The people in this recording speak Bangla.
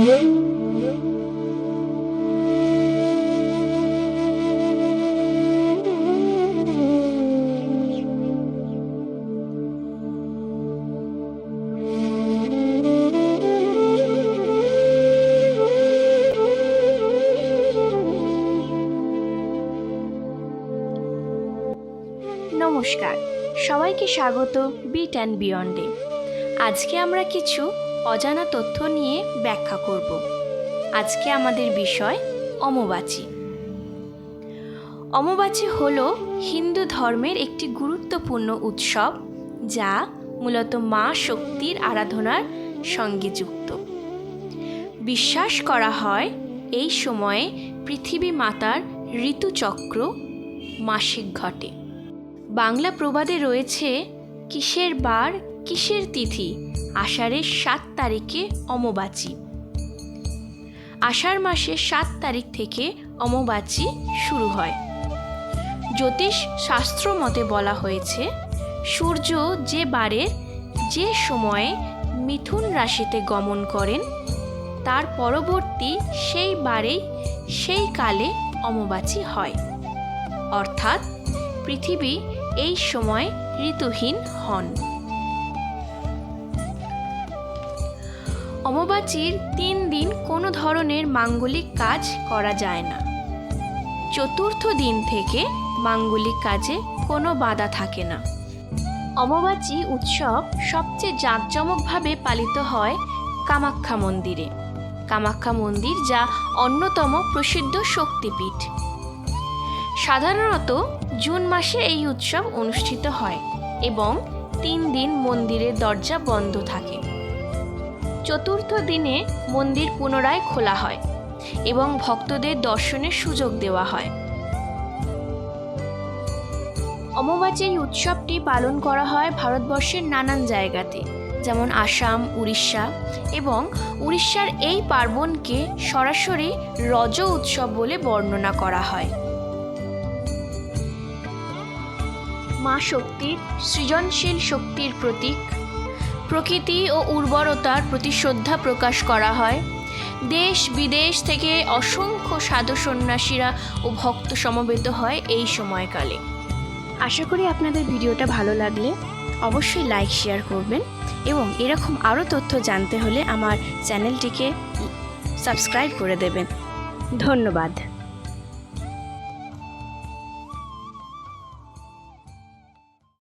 নমস্কার, সবাইকে স্বাগত বিট অ্যান্ড বিয়ন্ডে। আজকে আমরা কিছু অজানা তথ্য নিয়ে ব্যাখ্যা করব। আজকে আমাদের বিষয় অমাবাচী। অমাবাচী হলো হিন্দু ধর্মের একটি গুরুত্বপূর্ণ উৎসব, যা মূলত মা শক্তির আরাধনার সঙ্গে যুক্ত। বিশ্বাস করা হয় এই সময়ে পৃথিবী মাতার ঋতুচক্র মাসিক ঘটে। বাংলা প্রবাদে রয়েছে, কিসের বার কিসের তিথি, আষাঢ়ের 7 তারিখে অমাবাচী। আষাঢ় মাসের 7 তারিখ থেকে অমাবাচী শুরু হয়। জ্যোতিষ শাস্ত্র মতে বলা হয়েছে, সূর্য যে বারের যে সময়ে মিথুন রাশিতে গমন করেন, তার পরবর্তী সেই বারেই সেই কালে অমাবাচী হয়। অর্থাৎ পৃথিবী এই সময় ঋতুহীন হন। অমাবাচীর 3 দিন কোনো ধরনের মাঙ্গলিক কাজ করা যায় না। চতুর্থ দিন থেকে মাঙ্গলিক কাজে কোনো বাধা থাকে না। অমাবাচী উৎসব সবচেয়ে জাঁকজমকভাবে পালিত হয় কামাখ্যা মন্দিরে। কামাখ্যা মন্দির, যা অন্যতম প্রসিদ্ধ শক্তিপীঠ। সাধারণত জুন মাসে এই উৎসব অনুষ্ঠিত হয় এবং 3 দিন মন্দিরের দরজা বন্ধ থাকে। চতুর্থ দিনে মন্দির পুনরায় খোলা হয় এবং ভক্তদের দর্শনের সুযোগ দেওয়া হয়। অমাবাচী উৎসবটি পালন করা হয় ভারতবর্ষের নানান জায়গাতে, যেমন আসাম, উড়িষ্যা, এবং উড়িষ্যার এই পার্বণকে সরাসরি রজ উৎসব বলে বর্ণনা করা হয়। মা শক্তির সৃজনশীল শক্তির প্রতীক, প্রকৃতি ও উর্বরতার প্রতি শ্রদ্ধা প্রকাশ করা হয়। দেশ বিদেশ থেকে অসংখ্য সাধু সন্ন্যাসীরা ও ভক্ত সমবেত হয় এই সময়কালে। আশা করি আপনাদের ভিডিওটা ভালো লাগলে অবশ্যই লাইক শেয়ার করবেন এবং এরকম আরও তথ্য জানতে হলে আমার চ্যানেলটিকে সাবস্ক্রাইব করে দেবেন। ধন্যবাদ।